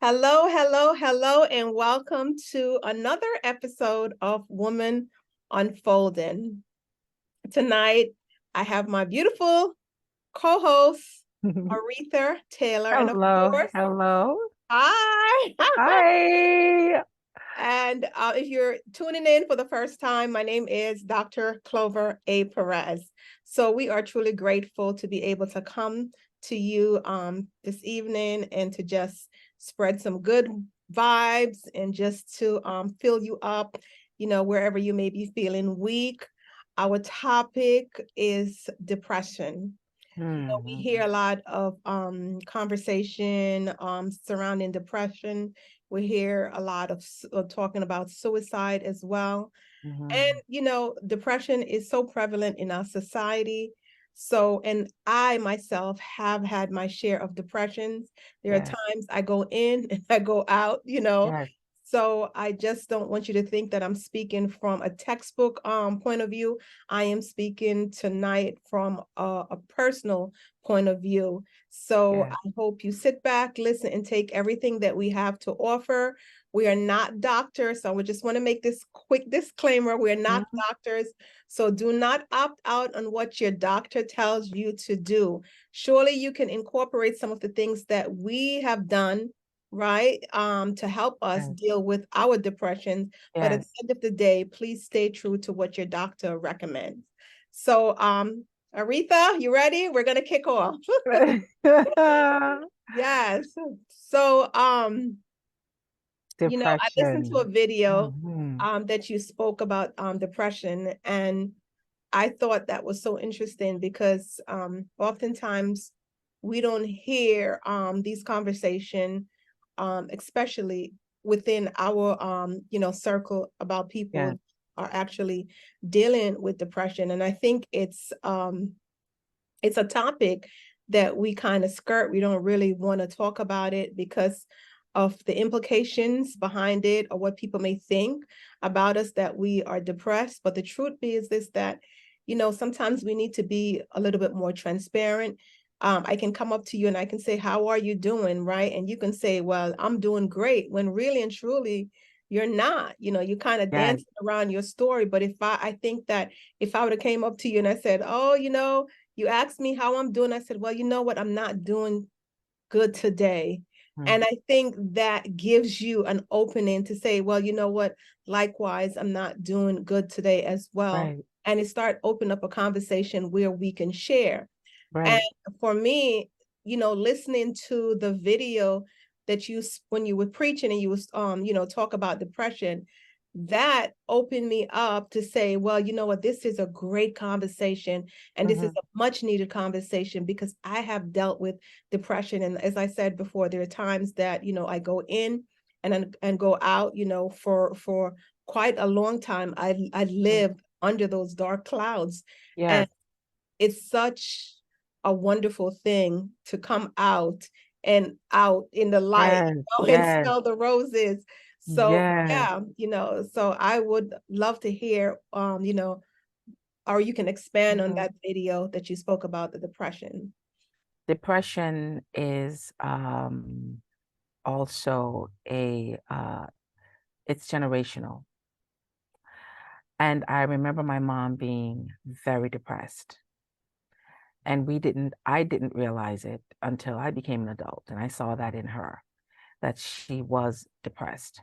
Hello, hello, hello, and welcome to another episode of Woman Unfolding. Tonight, I have my beautiful co-host, Aretha Taylor, and of Hello, course, hello. hi. Hi. And if you're tuning in for the first time, my name is Dr. Clover A. Perez. So we are truly grateful to be able to come to you this evening and to just spread some good vibes and just to fill you up, wherever you may be feeling weak. Our topic is depression. We hear Mhm. a lot of conversation surrounding depression. We hear a lot of talking about suicide as well. And, Mhm. depression is so prevalent in our society. So, and I myself have had my share of depressions. There are Yes, times I go in and I go out. yes, So I just don't want you to think that I'm speaking from a textbook point of view. I am speaking tonight from a personal point of view. So yes. I hope you sit back, listen, and take everything that we have to offer. We are not doctors, so we just want to make this quick disclaimer. We're not Mhm. doctors, so do not opt out on what your doctor tells you to do. Surely you can incorporate some of the things that we have done, right, to help us Yes, deal with our depressions. But at the yes. end of the day, please stay true to what your doctor recommends. So, Aretha, you ready? We're gonna kick off. Yes. So, I listened to a Depression. video Mhm. that you spoke about depression, and I thought that was so interesting because oftentimes we don't hear these conversation, especially within our circle about Yes, people are actually dealing with depression. And I think it's a topic that we kind of skirt. We don't really want to talk about it because of the implications behind it or what people may think about us that we are depressed. But the truth is this that, sometimes we need to be a little bit more transparent. I can come up to you and I can say, how are you doing? Right. And you can say, well, I'm doing great, when really and truly you're not. You kind of yes. dancing around your story. But I think that if I would have came up to you and I said, oh, you asked me how I'm doing. I said, well, you know what? I'm not doing good today. Mhm. And I think that gives you an opening to say, well, you know what? Likewise, I'm not doing good today as well. Right, And it start open up a conversation where we can share. And right. for me, listening to the video that when you were preaching and you was talk about depression, that opened me up to say, well, you know what, this is a great conversation and this is Mhm. a much needed conversation because I have dealt with depression. And as I said before, there are times that, I go in and go out, for quite a long time. I Mhm. lived under those dark clouds. And Yes, it's such a wonderful thing to come out in the light, yes, and yes, smell the roses. So yes. yeah, so I would love to hear, or you can expand on Mhm. that video that you spoke about the depression. Depression is also it's generational. And I remember my mom being very depressed. And I didn't realize it until I became an adult. And I saw that in her, that she was depressed.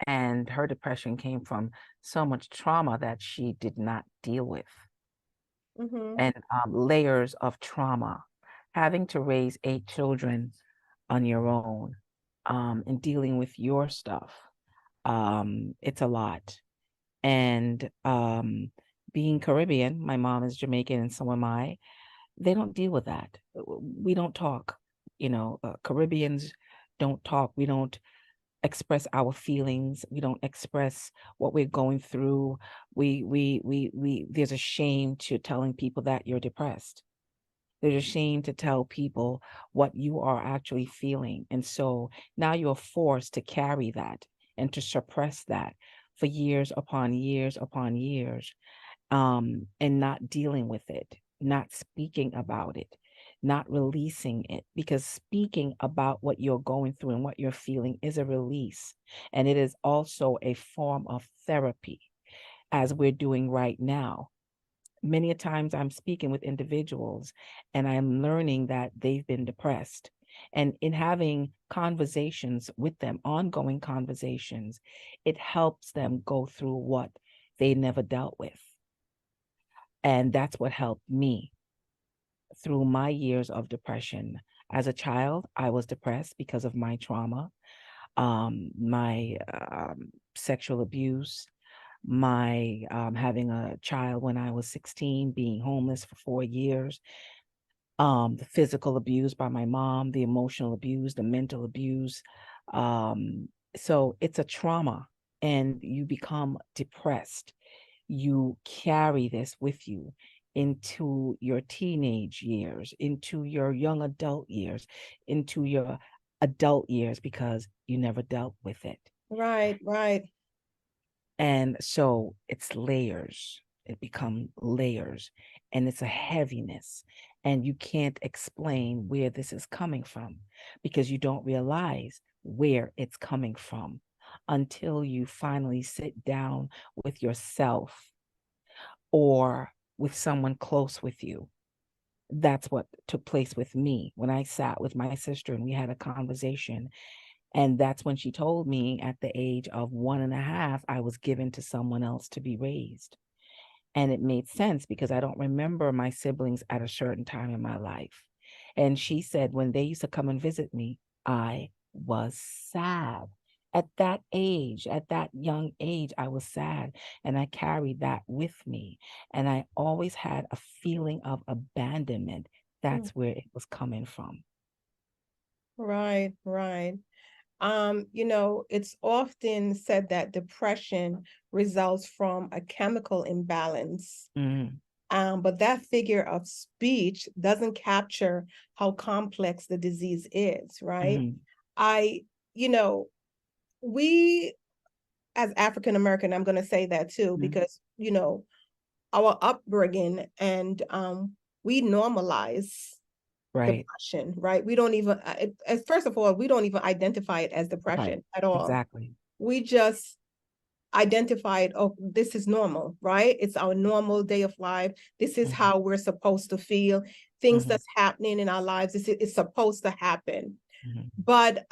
And her depression came from so much trauma that she did not deal with, Mm-hmm. and layers of trauma. Having to raise 8 children on your own, and dealing with your stuff, it's a lot. And being Caribbean, my mom is Jamaican and so am I. They don't deal with that. We don't talk. Caribbeans don't talk. We don't express our feelings. We don't express what we're going through. There's a shame to telling people that you're depressed. There's a shame to tell people what you are actually feeling. And so now you're forced to carry that and to suppress that for years upon years upon years, and not dealing with it, not speaking about it. not releasing it, because speaking about what you're going through and what you're feeling is a release. And it is also a form of therapy, as we're doing right now. Many a times I'm speaking with individuals and I'm learning that they've been depressed. And in having conversations with them, ongoing conversations, it helps them go through what they never dealt with. And that's what helped me through my years of depression. As a child, I was depressed because of my trauma, my sexual abuse, my having a child when I was 16, being homeless for 4 years, the physical abuse by my mom, the emotional abuse, the mental abuse. So it's a trauma, and you become depressed. You carry this with you into your teenage years, into your young adult years, into your adult years, because you never dealt with it. Right, right. And so it's layers. It becomes layers, and it's a heaviness. And you can't explain where this is coming from, because you don't realize where it's coming from until you finally sit down with yourself or with someone close with you. That's what took place with me when I sat with my sister and we had a conversation. And that's when she told me at the age of 1.5, I was given to someone else to be raised. And it made sense because I don't remember my siblings at a certain time in my life. And she said when they used to come and visit me, I was sad. At that age, at that young age, I was sad. And I carried that with me. And I always had a feeling of abandonment. Mm. That's where it was coming from. Right, right. It's often said that depression results from a chemical imbalance. Mm, But that figure of speech doesn't capture how complex the disease is, right? mhm, I, you know, we as African American, I'm going to say that too, mhm. because, our upbringing and we normalize Right. depression, right? We don't even, first of all, we don't even identify it as Right. depression at all. Exactly. We just identify it, oh, this is normal, right? It's our normal day of life. This is Mhm, how we're supposed to feel. Things mhm, that's happening in our lives, it's supposed to happen. mhm, But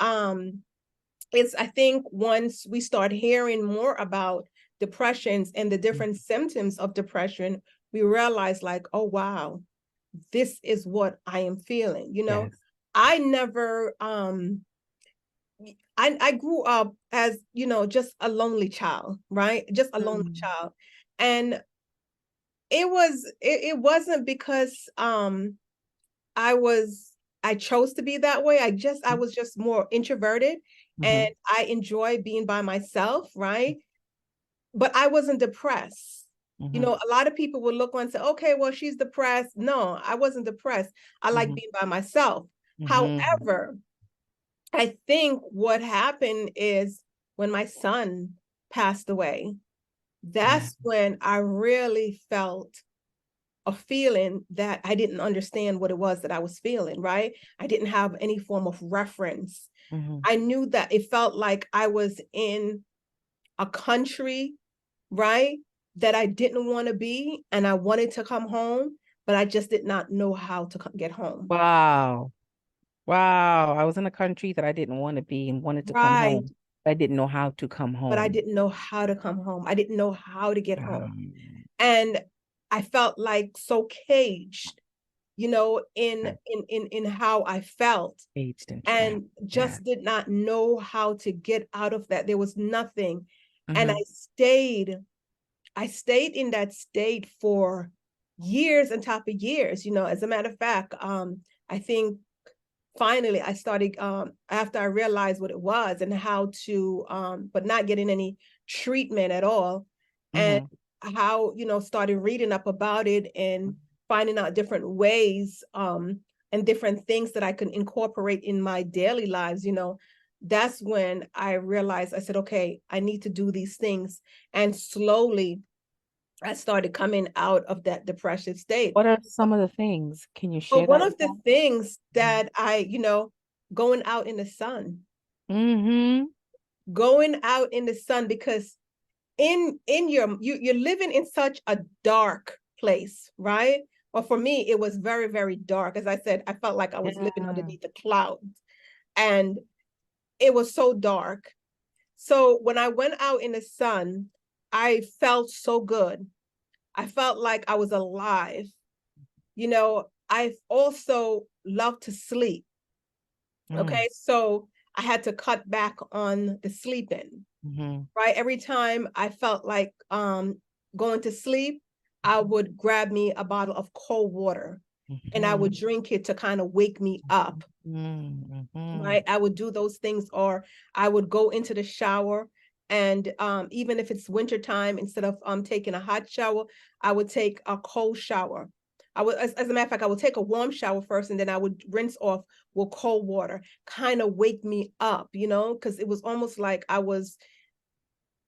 it's, I think once we start hearing more about depressions and the mhm. different symptoms of depression, we realize like, oh wow, this is what I am feeling. Yes. I never I grew up as, just a lonely child, right? Just a lonely Mm, child. And it wasn't because I chose to be that way. I mhm, was just more introverted and mhm, I enjoy being by myself, right? But I wasn't depressed. mhm, A lot of people would look and say, okay, well, she's depressed. No, I wasn't depressed. I like mhm, being by myself. mhm. However, I think what happened is when my son passed away, Yeah. that's when I really felt a feeling that I didn't understand what it was that I was feeling, right? I didn't have any form of reference. Mhm. I knew that it felt like I was in a country, right? That I didn't want to be, and I wanted to come home, but I just did not know how to get home. Wow. Wow. I was in a country that I didn't want to be and wanted to come Right. home. I didn't know how to come But I home. didn't know how to come home. I didn't know how to get home. Um, And I felt like so caged, right. in how I felt, Aged and trapped. and Yeah. just did not know how to get out of that. There was nothing. And Hmm. I stayed in that state for years on top of years. As a matter of fact, I think finally I started, after I realized what it was and how to, but not getting any treatment at all, and Hmm. how, started reading up about it and finding out different ways, and different things that I could incorporate in my daily lives. That's when I realized, I said, okay, I need to do these things. And slowly I started coming out of that depressive state. What are some of the things? Can you But share one that of with the us? things that going out in the sun, Mm-hmm. going out in the sun, because you're living in such a dark place, right? Well, for me, it was very, very dark. As I said, I felt like I was living Yeah. underneath the clouds, and it was so dark. So when I went out in the sun, I felt so good. I felt like I was alive. I also love to sleep. Mm. Okay. So I had to cut back on the sleeping, Mm-hmm. right? Every time I felt like going to sleep, I would grab me a bottle of cold water and I would Mm-hmm. drink it to kind of wake me up, Mm-hmm. right? I would do those things, or I would go into the shower. And even if it's wintertime, instead of taking a hot shower, I would take a cold shower. As a matter of fact, I would take a warm shower first, and then I would rinse off with cold water, kind of wake me up, because it was almost like I was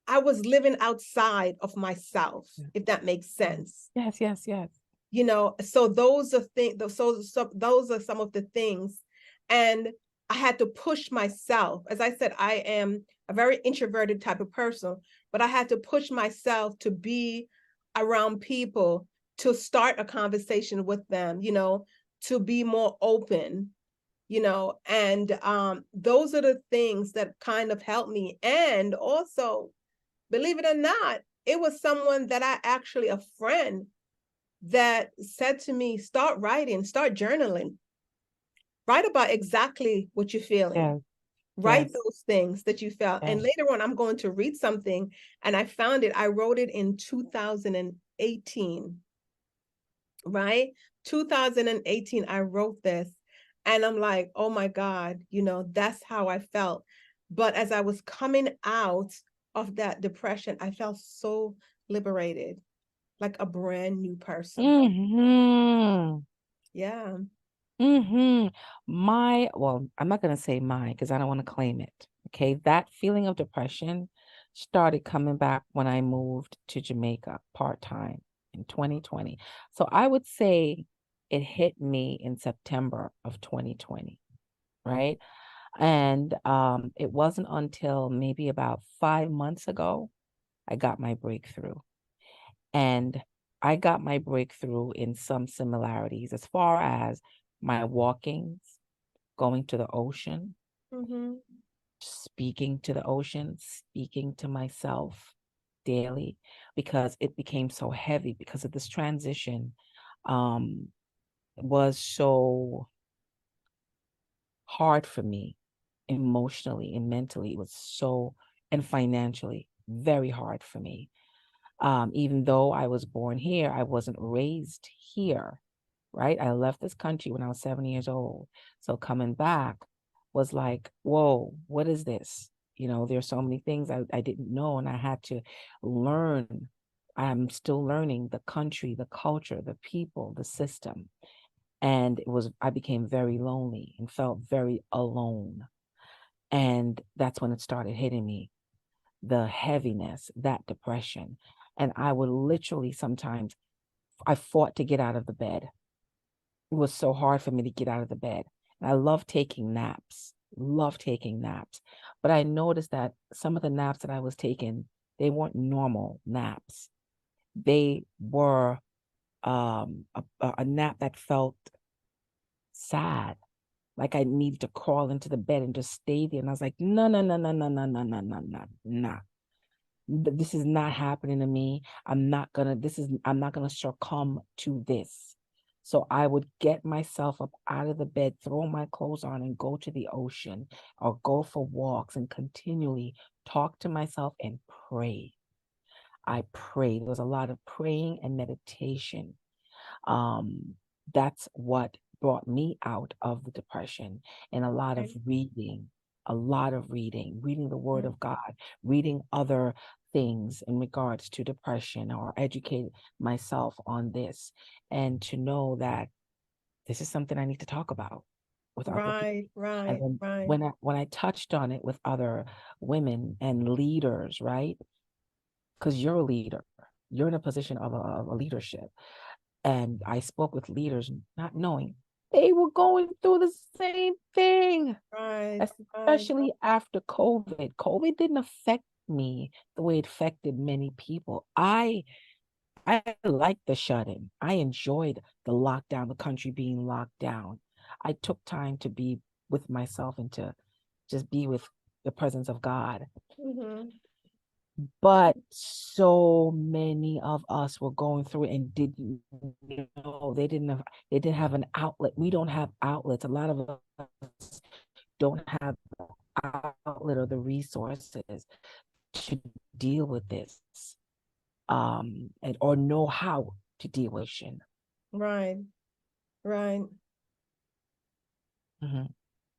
living outside of myself, if that makes sense. Yes, yes, yes. So those are things, those are some of the things. And I had to push myself. As I said, I am a very introverted type of person, but I had to push myself to be around people, to start a conversation with them, to be more open, and those are the things that kind of helped me. And also, believe it or not, it was someone that a friend that said to me, start writing, start journaling, write about exactly what you're feeling, Yes, write yes, those things that you felt. And yes. later on, I'm going to read something, and I wrote it in 2018, right? 2018, I wrote this, and I'm like, oh my God, that's how I felt. But as I was coming out of that depression, I felt so liberated, like a brand new person. Mm-hmm. Yeah. Mm-hmm. Well, I'm not going to say mine because I don't want to claim it. Okay. That feeling of depression started coming back when I moved to Jamaica part-time in 2020. So I would say it hit me in September of 2020, right? And it wasn't until maybe about 5 months ago I got my breakthrough. And I got my breakthrough in some similarities as far as my walkings, going to the ocean, Mm-hmm. speaking to the ocean, speaking to myself daily, because it became so heavy because of this transition um was so hard for me emotionally and mentally. It was so, and financially, very hard for me. Even though I was born here, I wasn't raised here, right? I left this country when I was 7 years old. So coming back was like, whoa, what is this? There's so many things I didn't know, and I had to learn. I'm still learning the country, the culture, the people, the system. And I became very lonely and felt very alone. And that's when it started hitting me, the heaviness, that depression. And I would literally sometimes, I fought to get out of the bed. It was so hard for me to get out of the bed. And I love taking naps. But I noticed that some of the naps that I was taking, they weren't normal naps. They were a nap that felt sad, like I needed to crawl into the bed and just stay there. And I was like, no, no, no, no, no, no, no, no, no, no, no. This is not happening to me. I'm not gonna succumb to this. So I would get myself up out of the bed, throw my clothes on, and go to the ocean or go for walks and continually talk to myself and pray. I prayed. There was a lot of praying and meditation. um, that's what brought me out of the depression, and Right. a lot of reading the word Mm. of God, reading other things in regards to depression, or educate myself on this, and to know that this is something I need to talk about with other people. Right, And right, then right. when I touched on it with other women and leaders, right? Because you're a leader. you're in a position of a leadership. And I spoke with leaders not knowing they were going through the same thing, Right, right. especially after COVID. COVID didn't affect me the way it affected many people. I liked the shut-in. I enjoyed the lockdown, the country being locked down. I took time to be with myself and to just be with the presence of God. Mm-hmm. But so many of us were going through it and didn't know they didn't have an outlet. We don't have outlets. A lot of us don't have the outlet or the resources to deal with this, and or know how to deal with it. Right, right. Mhm.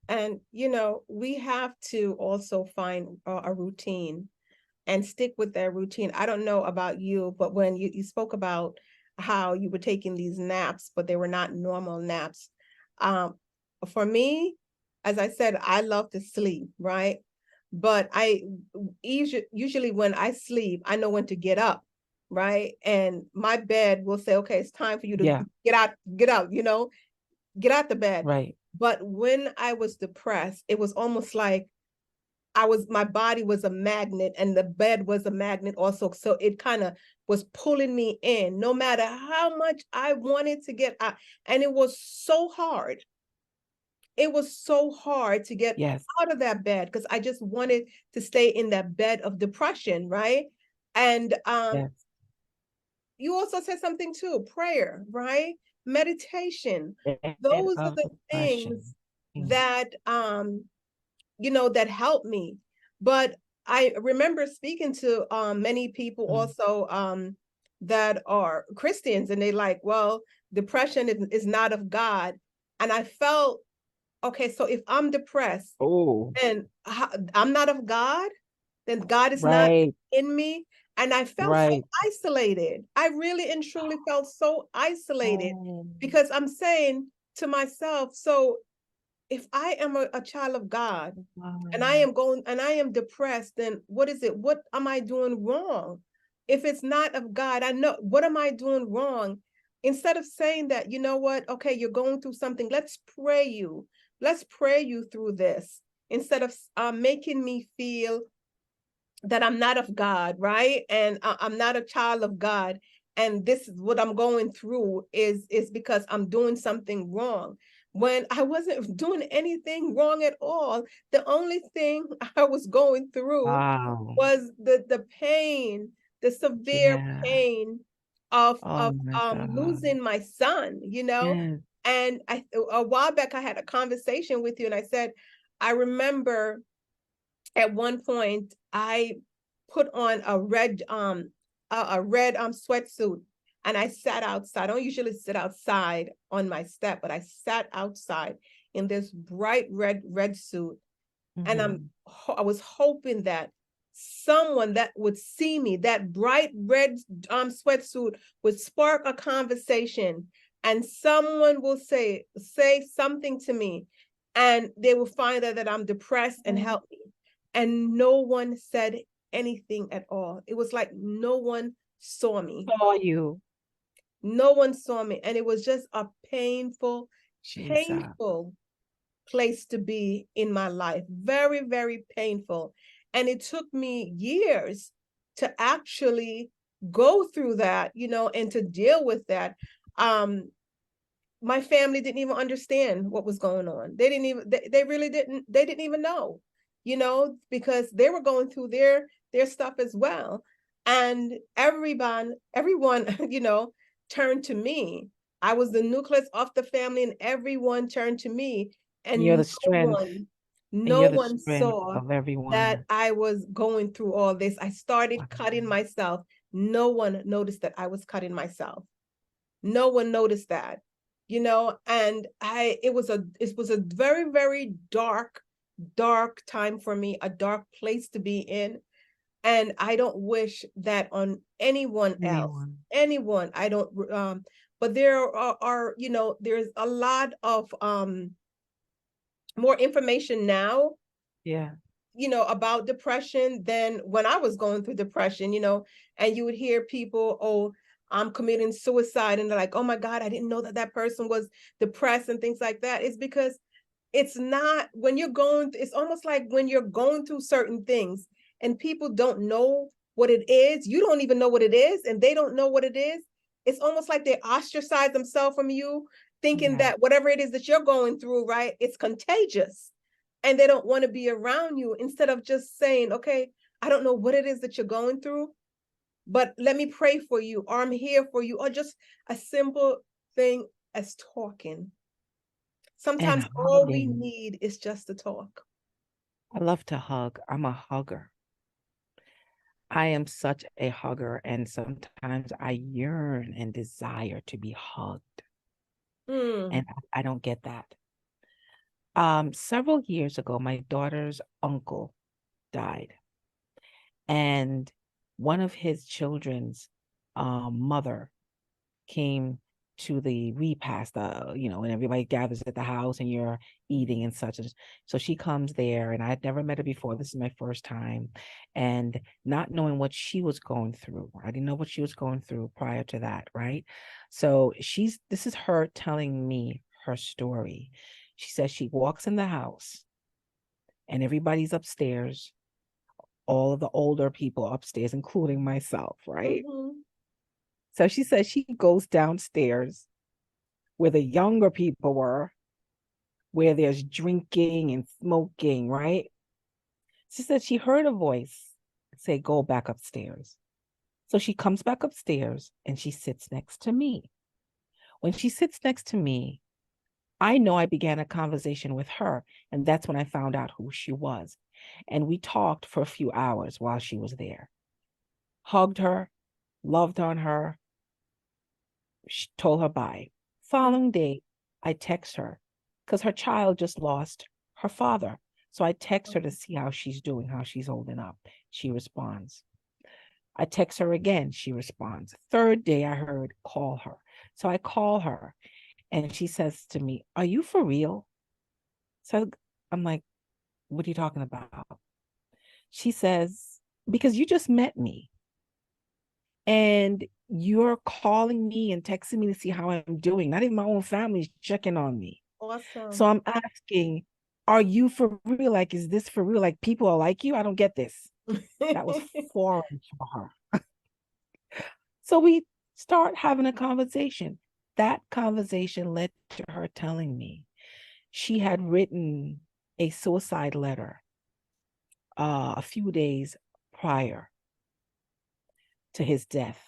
And, you know, we have to also find a routine and stick with that routine. I don't know about you, but when you spoke about how you were taking these naps, but they were not normal naps. Um, for me, as I said, I love to sleep, right? But I usually when I sleep, I know when to get up, right? And my bed will say, okay, it's time for you to Yeah, get out, get out the bed. right. But when I was depressed, it was almost like my body was a magnet and the bed was a magnet also. So it kind of was pulling me in no matter how much I wanted to get out. And it was so hard. It was so hard to get Yes, out of that bed because I just wanted to stay in that bed of depression, right? And yes. you also said something too, prayer, right? Meditation. Bed Those are of the things depression. Mm. that that helped me. But I remember speaking to many people Mm. also that are Christians, and they like, well, depression is not of God. And I felt, okay, so if I'm depressed Oh, and I'm not of God, then God is not right, in me. And I felt so right. isolated. I really and truly felt so isolated Oh, because I'm saying to myself, so if I am a child of God and wow. I am depressed, then what is it? What am I doing wrong? If it's not of God, I know what am I doing wrong? Instead of saying that, you know what? Okay, you're going through something. Let's pray you. Let's pray you through this instead of making me feel that I'm not of God, right? And I'm not a child of God. And this is what I'm going through is because I'm doing something wrong. When I wasn't doing anything wrong at all, the only thing I was going through Wow. was the pain, the severe Yeah. pain of Oh my God. losing my son, Yes. And a while back I had a conversation with you and I said, I remember at one point I put on a red sweatsuit and I sat outside. I don't usually sit outside on my step, but I sat outside in this bright red suit and Hmm. I was hoping that someone that would see me, that bright red sweatsuit would spark a conversation and someone will say something to me and they will find out that I'm depressed and help me. And no one said anything at all. It was like no one saw me. Saw you. No one saw me. And it was just a painful, Jesus. painful place to be in my life. Very, very painful. And it took me years to actually go through that, and to deal with that. Um, my family didn't even understand what was going on. They really didn't even know, because they were going through their stuff as well. And everyone, turned to me. I was the nucleus of the family and everyone turned to me You're and the strength, and no you're the one strength saw of that everyone. I was going through all this. I started Wow. cutting myself. No one noticed that I was cutting myself. No one noticed that, and it was a very, very dark time for me, a dark place to be in. And I don't wish that on anyone else, Anyone. anyone. I don't, but there there's a lot of more information now Yeah. about depression than when I was going through depression, and you would hear people, oh, I'm committing suicide. And they're like, oh my God, I didn't know that person was depressed and things like that. It's because it's not when it's almost like when you're going through certain things and people don't know what it is, you don't even know what it is, and they don't know what it is. It's almost like they ostracize themselves from you, thinking Yeah. that whatever it is that you're going through, right, it's contagious. And they don't want to be around you, instead of just saying, okay, I don't know what it is that you're going through, but let me pray for you, or I'm here for you, or just a simple thing as talking. And Sometimes all we hugging. need is just to talk. I love to hug. I'm a hugger. I am such a hugger, and sometimes I yearn and desire to be hugged, Mm. and I don't get that. Several years ago, my daughter's uncle died, and one of his children's mother came to the repast, when everybody gathers at the house and you're eating and such. So she comes there, and I'd never met her before. This is my first time. And not knowing what she was going through, I didn't know what she was going through prior to that, right? So this is her telling me her story. She says she walks in the house and everybody's upstairs, all of the older people upstairs, including myself, right? Mm-hmm. So she says she goes downstairs where the younger people were, where there's drinking and smoking, right? She said she heard a voice say, go back upstairs. So she comes back upstairs and she sits next to me. When she sits next to me, I know I began a conversation with her, and that's when I found out who she was. And we talked for a few hours while she was there. Hugged her, loved on her, told her bye. Following day, I text her because her child just lost her father. So I text her to see how she's doing, how she's holding up. She responds. I text her again. She responds. Third day, I heard, call her. So I call her and she says to me, are you for real? So I'm like, what are you talking about? She says, because you just met me and you're calling me and texting me to see how I'm doing. Not even my own family's checking on me. So Awesome. I'm asking, are you for real? Like, is this for real? Like, people are like you? I don't get this. That was foreign for her. So we start having a conversation. That conversation led to her telling me she had written a suicide letter a few days prior to his death,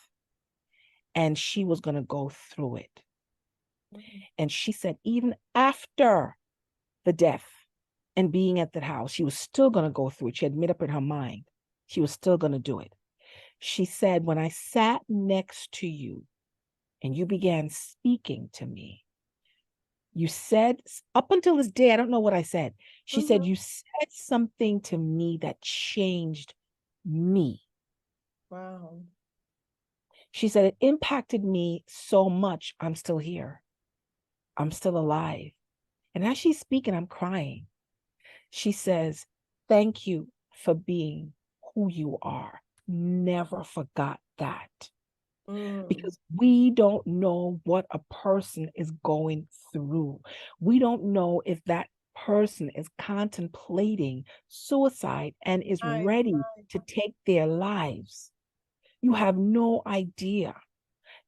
and she was going to go through it. And she said, even after the death and being at that house, she was still going to go through it. She had made up in her mind. She was still going to do it. She said, when I sat next to you and you began speaking to me, you said, up until this day, I don't know what I said. She said, Mm-hmm. you said something to me that changed me. Wow. She said, it impacted me so much. I'm still here. I'm still alive. And as she's speaking, I'm crying. She says, thank you for being who you are. Never forgot that. Mm. Because we don't know what a person is going through. We don't know if that person is contemplating suicide and is Right. ready to take their lives. You have no idea.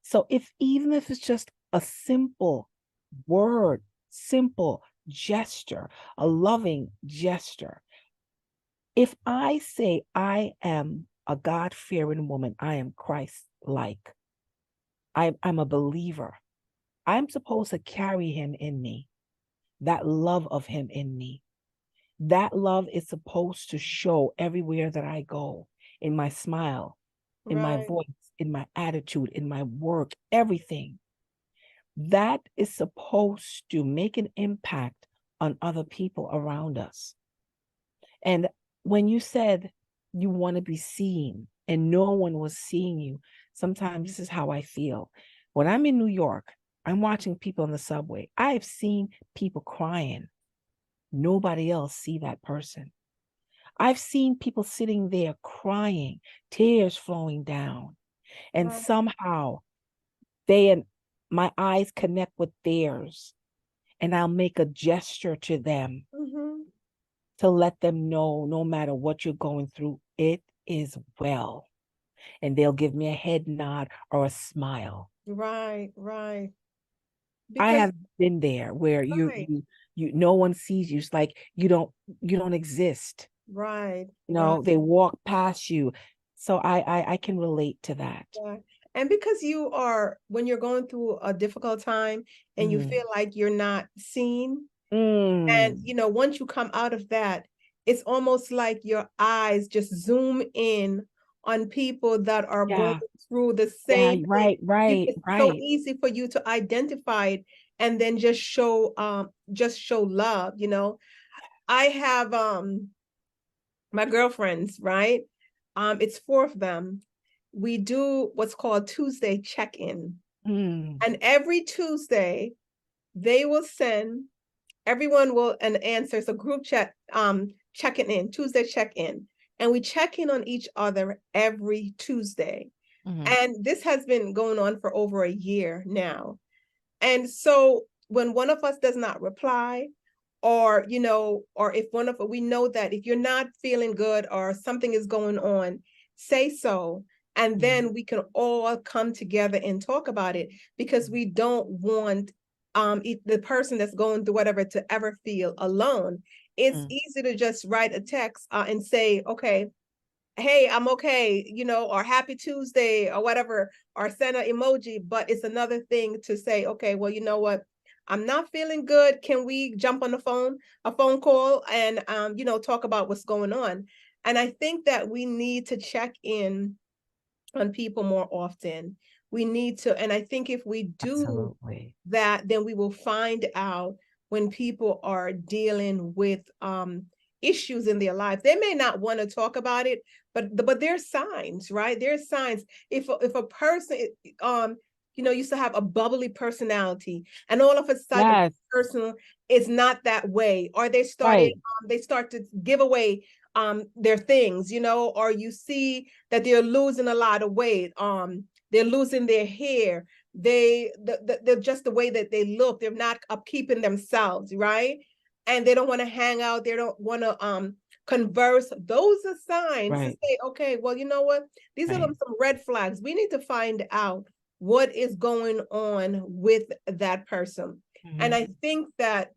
So even if it's just a simple word, simple gesture, a loving gesture. If I say I am a God-fearing woman, I am Christ-like, I'm a believer, I'm supposed to carry him in me, that love of him in me. That love is supposed to show everywhere that I go, in my smile, in my Right. voice, in my attitude, in my work, everything. That is supposed to make an impact on other people around us. And when you said you want to be seen and no one was seeing you, sometimes this is how I feel. When I'm in New York, I'm watching people in the subway. I've seen people crying. Nobody else see that person. I've seen people sitting there crying, tears flowing down, and Right. somehow they and my eyes connect with theirs, and I'll make a gesture to them Mm-hmm. to let them know no matter what you're going through, it is well. And they'll give me a head nod or a smile. Right, right. I Because have been there where right, no one sees you. It's like you don't exist. right, You right. know, they walk past you. So I can relate to that. Yeah. And because you are, when you're going through a difficult time and you Mm. feel like you're not seen, and Mm. once you come out of that, it's almost like your eyes just zoom in on people that are going Yeah. through the Yeah, same thing. right, right, It's so right. easy for you to identify it and then just show love, I have my girlfriends, right? It's four of them. We do what's called Tuesday check-in. Mm. And every Tuesday, they will send, everyone will and answer. It's a group chat, checking in, Tuesday check-in. And we check in on each other every Tuesday. Mm. And this has been going on for over a year now. And so when one of us does not reply, or or if one of we know that if you're not feeling good or something is going on, say so, and Mm. then we can all come together and talk about it, because we don't want the person that's going through whatever to ever feel alone. It's Mm. easy to just write a text and say, okay, hey, I'm okay, or happy Tuesday or whatever, or send an emoji. But it's another thing to say, okay, well, you know what? I'm not feeling good. Can we jump on a phone call, and talk about what's going on? And I think that we need to check in on people more often. We need to, and I think if we do Absolutely. that, then we will find out when people are dealing with issues in their life. They may not want to talk about it, but there's signs, right? There's signs. If a person used to have a bubbly personality, and all of a sudden Yes, person is not that way, or right, they start to give away their things, or you see that they're losing a lot of weight, they're losing their hair, they're just the way that they look, they're not upkeeping themselves, right? And they don't want to hang out, they don't want to converse. Those are signs to right, say, okay, well, you know what, these are right. some red flags. We need to find out what is going on with that person. And Mhm. I think that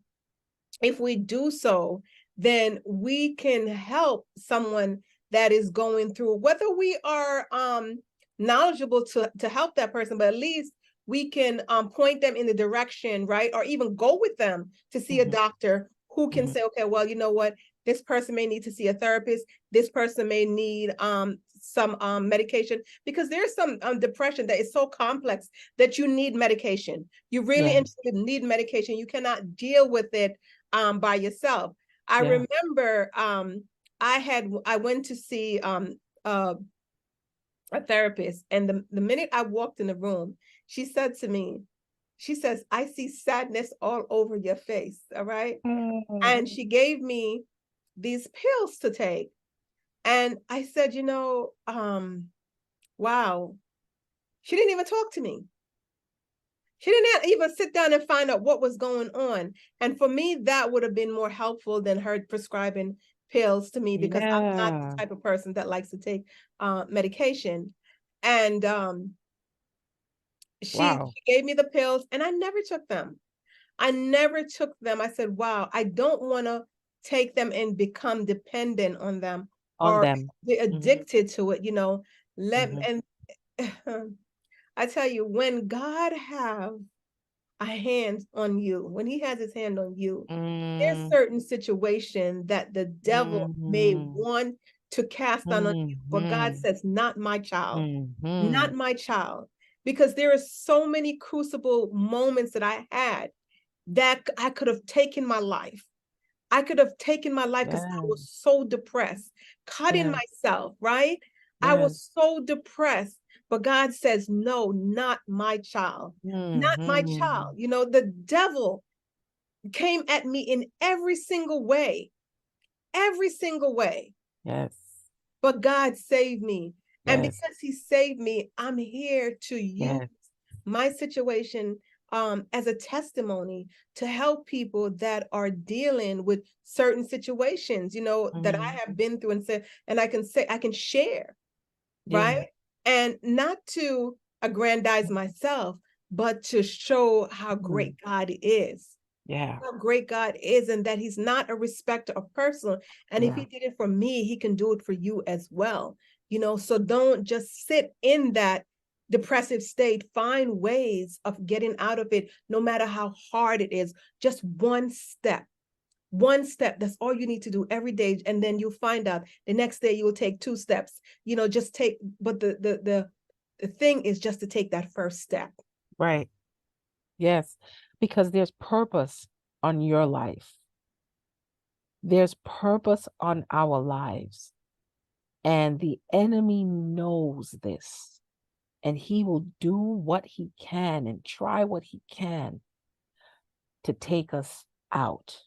if we do so, then we can help someone that is going through, whether we are knowledgeable to help that person, but at least we can point them in the direction, right? Or even go with them to see a Mhm. doctor who can Mhm. say, okay, well, you know what, this person may need to see a therapist, this person may need some medication, because there's some depression that is so complex that you need medication. You really Yeah, need medication. You cannot deal with it by yourself. I yeah. remember I went to see uh, a therapist, and the minute I walked in the room, she said to me, she says, I see sadness all over your face. All right. Mm. And she gave me these pills to take. And I said, wow, she didn't even talk to me. She didn't even sit down and find out what was going on. And for me, that would have been more helpful than her prescribing pills to me, because I'm not the Yeah. type of person that likes to take medication. And Wow. she gave me the pills, and I never took them. I never took them. I said, wow, I don't want to take them and become dependent on them On or them. be Mhm. addicted to it, Let Mhm. and I tell you, when God have a hand on you, when he has his hand on you, there's Mm. certain situation that the devil may Mhm. want to cast on you, but God Mhm. says, not my child, not Mhm. my child. Because there are so many crucible moments that I had that I could have taken my life. I could have taken my life because I Yeah. was so depressed, cutting Yeah. myself, right? I Yes. was so depressed. But God says, no, not my child, not my Mhm. child. The devil came at me in every single way, every single way. Yes. but God saved me. And Yes. because he saved me, I'm here to use Yes. my situation as a testimony to help people that are dealing with certain situations, that I Mm. have been through, and I can share, Yeah. right? And not to aggrandize myself, but to show how Mm. great God is, Yeah. how great God is, and that he's not a respecter of person. And if Yeah. he did it for me, he can do it for you as well. So don't just sit in that depressive state. Find ways of getting out of it, no matter how hard it is. Just one step. One step. That's all you need to do every day. And then you'll find out the next day you will take 2 steps. Just take, but the thing is just to take that first step. Right. Yes. Because there's purpose on your life. There's purpose on our lives. And the enemy knows this. And he will do what he can and try what he can to take us out.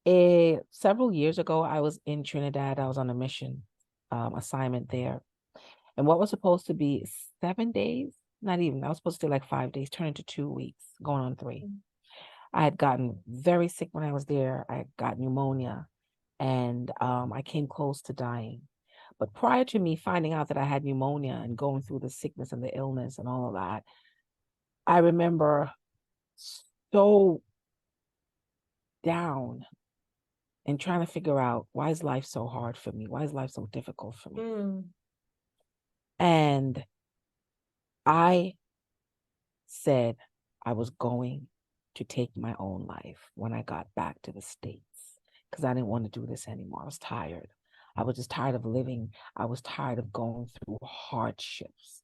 Several years ago, I was in Trinidad. I was on a mission assignment there. And what was supposed to be 7 days, not even, I was supposed to do like 5 days, turned into 2 weeks, going on 3. I had gotten very sick when I was there. I got pneumonia and I came close to dying. But prior to me finding out that I had pneumonia and going through the sickness and the illness and all of that, I remember so down and trying to figure out, why is life so hard for me? Why is life so difficult for me? And I said I was going to take my own life when I got back to the States because I didn't want to do this anymore. I was tired. I was just tired of living. I was tired of going through hardships.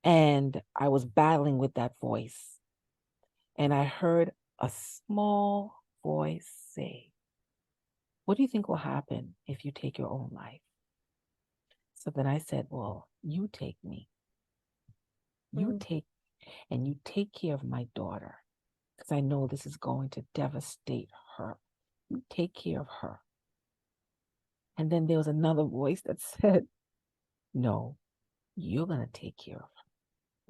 And I was battling with that voice. And I heard a small voice say, what do you think will happen if you take your own life? So then I said, well, you take me. You take, and you take care of my daughter, because I know this is going to devastate her. You take care of her. And then there was another voice that said, no, you're going to take care of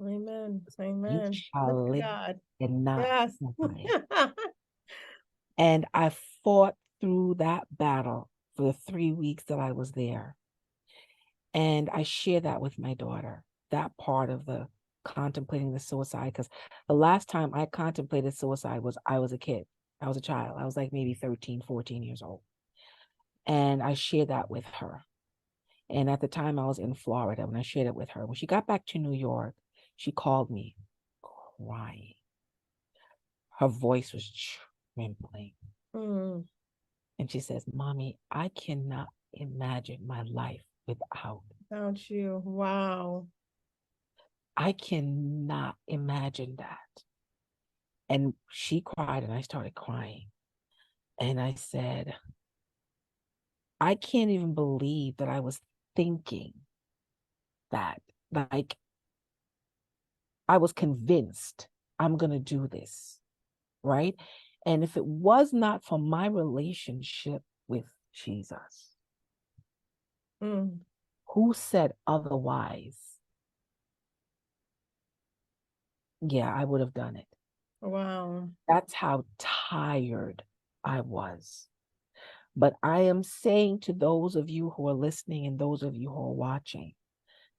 her. Amen. You Amen. Look shall at live God. and not Yes. die. And I fought through that battle for the 3 weeks that I was there. And I share that with my daughter, that part of the contemplating the suicide, because the last time I contemplated suicide was I was a kid. I was a child. I was like maybe 13, 14 years old. And I shared that with her. And at the time I was in Florida when I shared it with her. When she got back to New York, she called me crying. Her voice was trembling. Mm. And she says, Mommy, I cannot imagine my life without. Without you. Wow. I cannot imagine that. And she cried and I started crying. And I said, I can't even believe that I was thinking that. Like, I was convinced I'm going to do this, right? And if it was not for my relationship with Jesus, who said otherwise, yeah, I would have done it. Wow. That's how tired I was. But I am saying to those of you who are listening and those of you who are watching,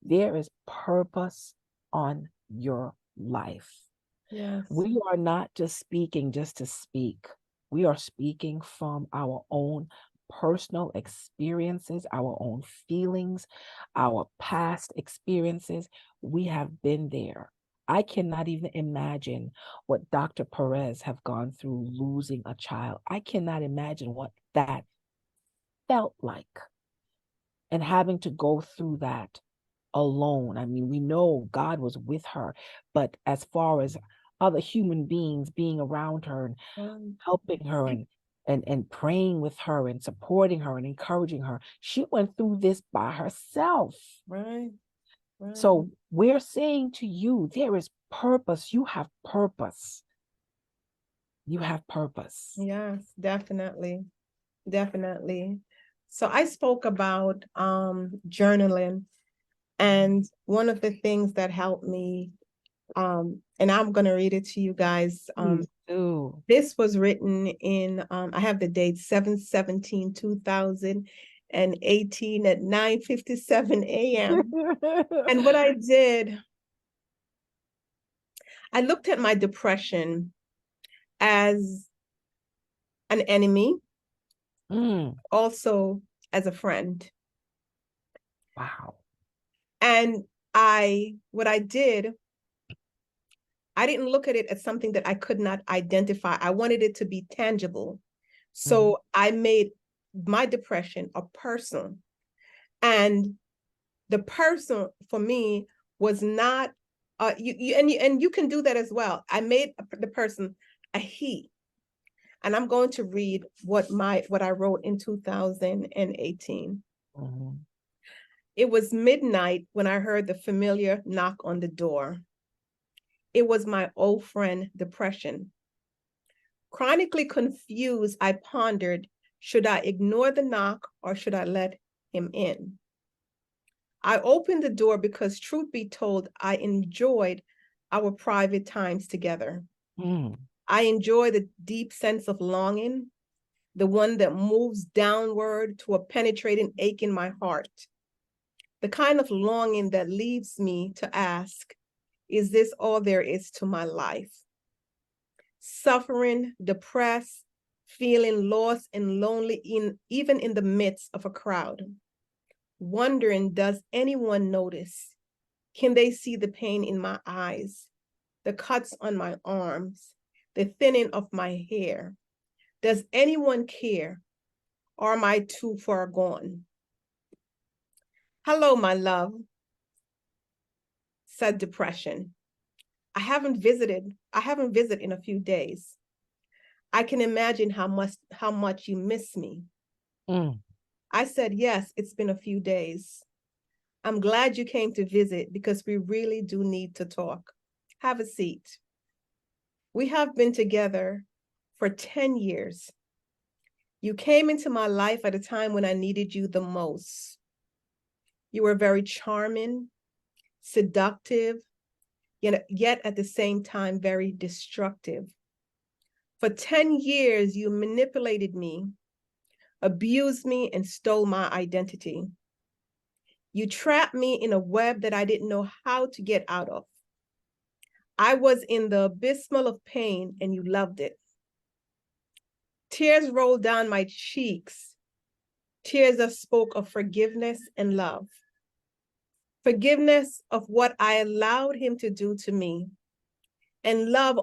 there is purpose on your life. Yes. We are not just speaking just to speak. We are speaking from our own personal experiences, our own feelings, our past experiences. We have been there. I cannot even imagine what Dr. Perez have gone through losing a child. I cannot imagine what that felt like and having to go through that alone. I mean, we know God was with her, but as far as other human beings being around her and helping her and praying with her and supporting her and encouraging her, she went through this by herself. Right. So we're saying to you, there is purpose. You have purpose. You have purpose. Yes, definitely. Definitely. So I spoke about journaling, and one of the things that helped me, and I'm going to read it to you guys. Please do. This was written in, I have the date 7/17/2018 at 9:57 a.m. And what I did, I looked at my depression as an enemy, Mm, also as a friend. wow. And what I did, I didn't look at it as something that I could not identify. I wanted it to be tangible. Mhm, So I made my depression a person. And the person for me was not, and you can do that as well. I made the person a he. And I'm going to read what I wrote in 2018. mhm, It was midnight when I heard the familiar knock on the door. It was my old friend, depression. Chronically confused, I pondered, should I ignore the knock or should I let him in? I opened the door because, truth be told, I enjoyed our private times together. mm, I enjoy the deep sense of longing, the one that moves downward to a penetrating ache in my heart, the kind of longing that leaves me to ask, is this all there is to my life? Suffering, depressed, feeling lost and lonely even in the midst of a crowd. Wondering, does anyone notice? Can they see the pain in my eyes, the cuts on my arms, the thinning of my hair? Does anyone care? Or am I too far gone? Hello, my love, said depression. I haven't visited in a few days. I can imagine how much you miss me. mm, I said, yes, it's been a few days. I'm glad you came to visit because we really do need to talk. Have a seat. We have been together for 10 years. You came into my life at a time when I needed you the most. You were very charming, seductive, yet at the same time, very destructive. For 10 years, you manipulated me, abused me, and stole my identity. You trapped me in a web that I didn't know how to get out of. I was in the abysmal of pain, and you loved it. Tears rolled down my cheeks, tears that spoke of forgiveness and love. Forgiveness of what I allowed him to do to me, and love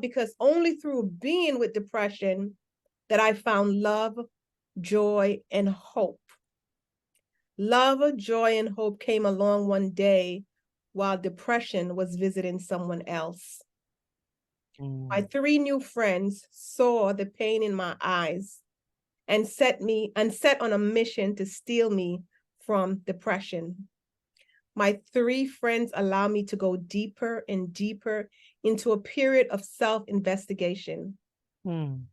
because only through being with depression that I found love, joy, and hope. Love, joy, and hope came along one day while depression was visiting someone else. My mm, 3 new friends saw the pain in my eyes and set on a mission to steal me from depression. My 3 friends allow me to go deeper and deeper into a period of self-investigation. mm,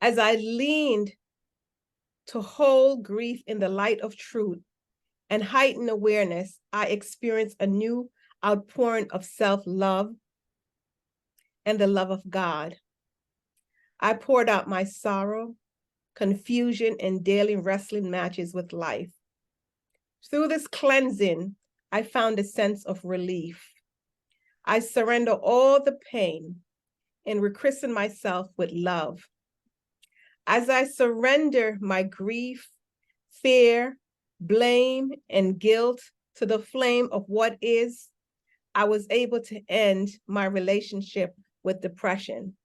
As I leaned to hold grief in the light of truth and heightened awareness, I experienced a new outpouring of self-love and the love of God. I poured out my sorrow, confusion, and daily wrestling matches with life. Through this cleansing, I found a sense of relief. I surrender all the pain and rechristen myself with love. As I surrender my grief, fear, blame, and guilt to the flame of what is, I was able to end my relationship with depression.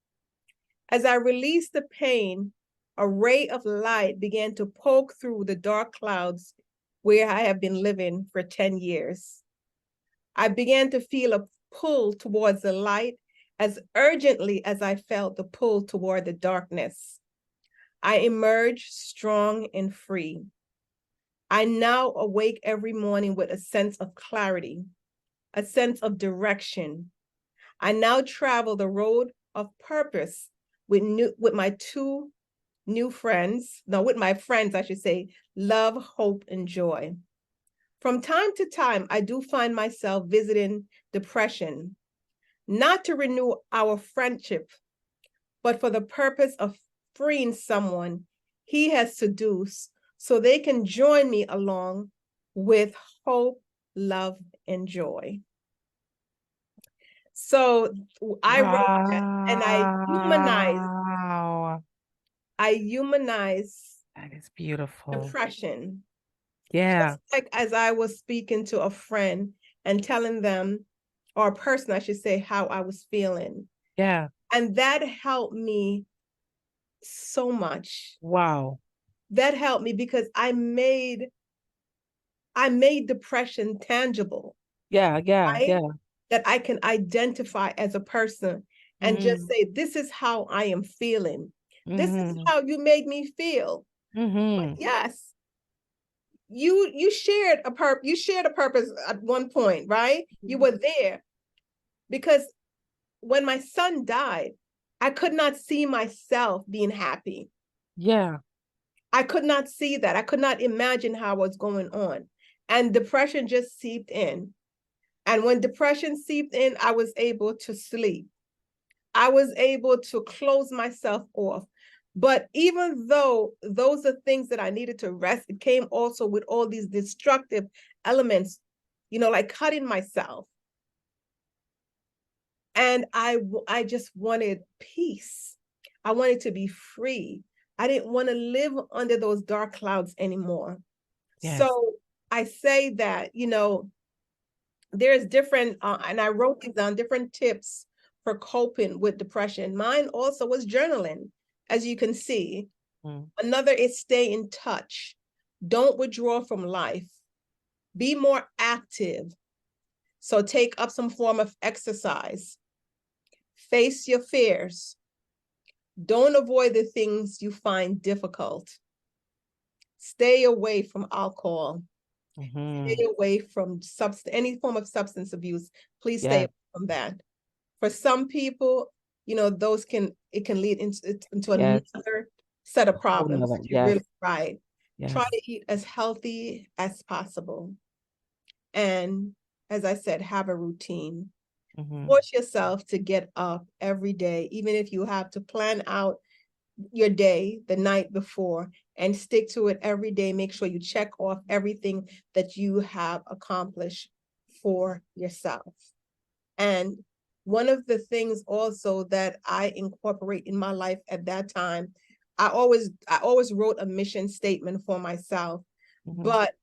As I released the pain, a ray of light began to poke through the dark clouds where I have been living for 10 years. I began to feel a pull towards the light as urgently as I felt the pull toward the darkness. I emerged strong and free. I now awake every morning with a sense of clarity, a sense of direction. I now travel the road of purpose with my 2 new friends, no, with my friends, I should say, love, hope, and joy. From time to time, I do find myself visiting depression, not to renew our friendship, but for the purpose of freeing someone he has seduced so they can join me along with hope, love, and joy. So I wrote that and Wow. I humanize That is beautiful. depression. Yeah. Just like as I was speaking to a friend and telling them, or a person, I should say, how I was feeling. Yeah. And that helped me so much. Wow. That helped me because I made depression tangible, Yeah. Yeah. right? Yeah. That I can identify as a person and just Mm-hmm. say, this is how I am feeling. This is Mm-hmm. how you made me feel. But Mm-hmm. yes, you shared a purpose at one point, right? You were there because when my son died, I could not see myself being happy. Yeah. I could not see that. I could not imagine how was going on. And depression just seeped in. And when depression seeped in, I was able to sleep. I was able to close myself off. But even though those are things that I needed to rest, it came also with all these destructive elements, like cutting myself. And I just wanted peace. I wanted to be free. I didn't want to live under those dark clouds anymore. Yes. So I say that, there's different, and I wrote these down, different tips for coping with depression. Mine also was journaling, as you can see. Mm. Another is stay in touch. Don't withdraw from life. Be more active. So take up some form of exercise. Face your fears. Don't avoid the things you find difficult. Stay away from alcohol. Mm-hmm. Stay away from any form of substance abuse. Please stay Yes. away from that. For some people, it can lead into Yes. another set of Whole problems nother. that you Yes. really right. Try Yes. to eat as healthy as possible. And as I said, have a routine. Mm-hmm. Force yourself to get up every day, even if you have to plan out your day the night before and stick to it every day. Make sure you check off everything that you have accomplished for yourself. And one of the things also that I incorporate in my life at that time, I always wrote a mission statement for myself, Mm-hmm. but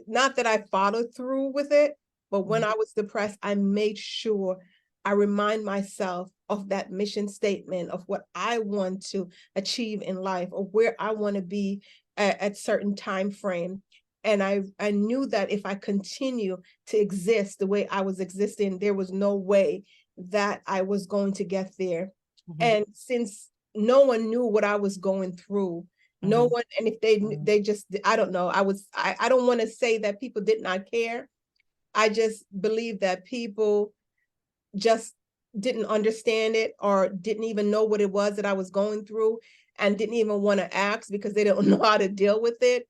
not that I followed through with it, but when Mm-hmm. I was depressed, I made sure I remind myself of that mission statement of what I want to achieve in life or where I want to be at certain time frame. And I knew that if I continue to exist the way I was existing, there was no way that I was going to get there. Mm-hmm. And since no one knew what I was going through, no Mm-hmm. one, and if they just, I don't know, I don't want to say that people did not care. I just believe that people just didn't understand it or didn't even know what it was that I was going through and didn't even want to ask because they don't know how to deal with it.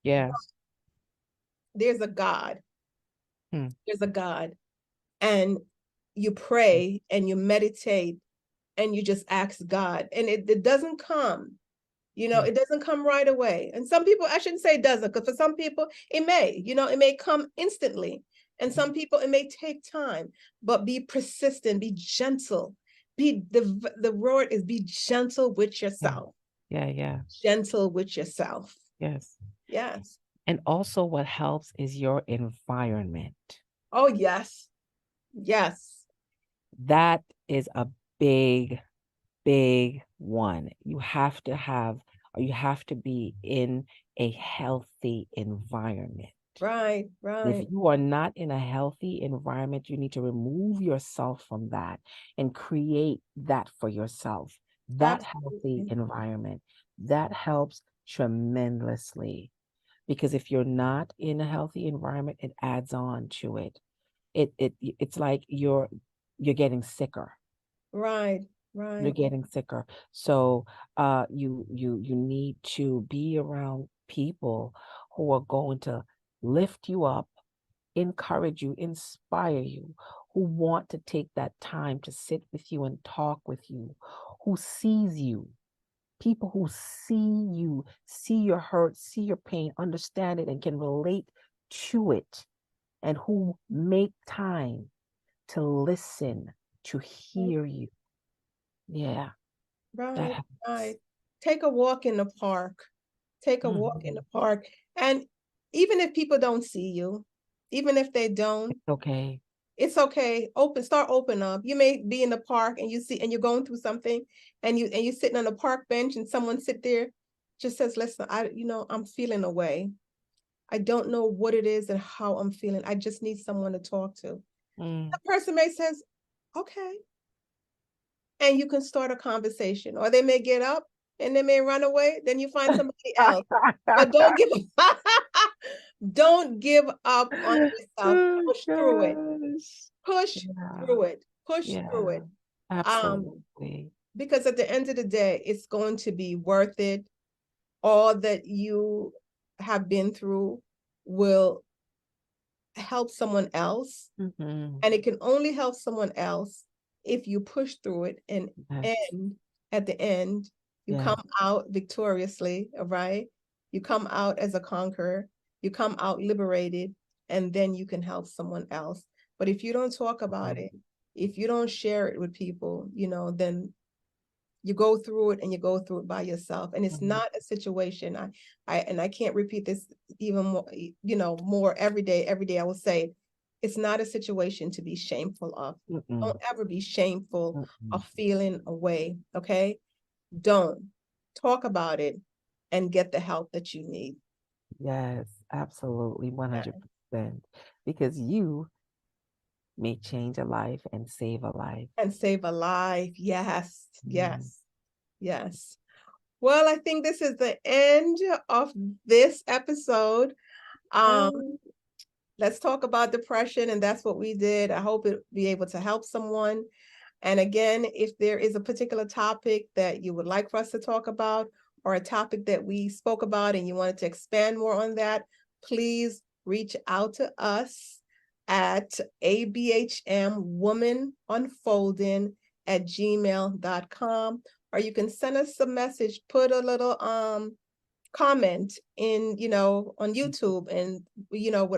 Yeah. There's a God. Mm. There's a God. And you pray and you meditate and you just ask God. And it doesn't come, Mm. it doesn't come right away. And some people, I shouldn't say it doesn't, because for some people it may come instantly. And some people it may take time, but be persistent, be gentle. The word is be gentle with Yeah. yourself. Yeah. Yeah. Gentle with yourself. Yes. Yes. And also what helps is your environment. Oh, yes. Yes. That is a big, big one. You have to have, or you have to be in a healthy environment. Right, If right. you are not in a healthy environment, you need to remove yourself from that and create that for yourself. That healthy Absolutely. environment, that helps tremendously. Because if you're not in a healthy environment, it adds on to it. It's like you're getting sicker. Right. You're Right. getting sicker. So you need to be around people who are going to lift you up, encourage you, inspire you, who want to take that time to sit with you and talk with you, who sees you, people who see you, see your hurt, see your pain, understand it, and can relate to it, and who make time to listen, to hear you. Yeah, that Right. helps. Right. Take a walk in the park. Take a walk in Mhm. the park. And even if people don't see you, even if they don't, Okay. it's okay. Open up. You may be in the park and you see and you're going through something and you're sitting on a park bench and someone sit there just says, listen, I'm feeling away. I don't know what it is and how I'm feeling. I just need someone to talk to. Mm. The person may says, okay. And you can start a conversation, or they may get up and they may run away. Then you find somebody else. But don't give don't give up on yourself. Oh Push through it. gosh. Push Yeah. through it. Push through Yeah. it. Um, Absolutely. because at the end of the day, it's going to be worth it. All that you have been through will help someone else. Hmm. And it can only help someone else if you push through it Yes. and at the end, you Yes. come out victoriously, right? You come out as a conqueror, you come out liberated, and then you can help someone else. But if you don't talk about it, if you don't share it with people, then you go through it and you go through it by yourself. And it's Mhm. not a situation. I can't repeat this even more, more every day I will say it's not a situation to be shameful of. Mm-mm. Don't ever be shameful Mm-mm. of feeling away. Okay. Don't talk about it and get the help that you need. Yes, absolutely, 100%. Because you may change a life and save a life. And save a life. Yes. Mm. Yes. Yes. Well, I think this is the end of this episode. Um, Oh, let's talk about depression, and that's what we did. I hope it be able to help someone. And again, if there is a particular topic that you would like for us to talk about, or a topic that we spoke about and you wanted to expand more on that, please reach out to us at abhmwomanunfolding@gmail.com, or you can send us a message, put a little comment in, on YouTube, and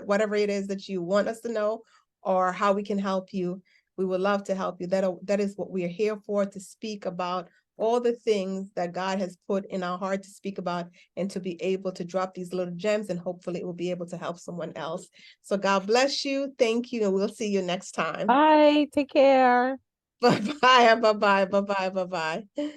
whatever it is that you want us to know or how we can help you. We would love to help you. That is what we are here for, to speak about all the things that God has put in our heart to speak about, and to be able to drop these little gems, and hopefully it will be able to help someone else. So God bless you. Thank you. And we'll see you next time. bye. Take care. Bye bye. Bye bye. Bye bye. Bye bye.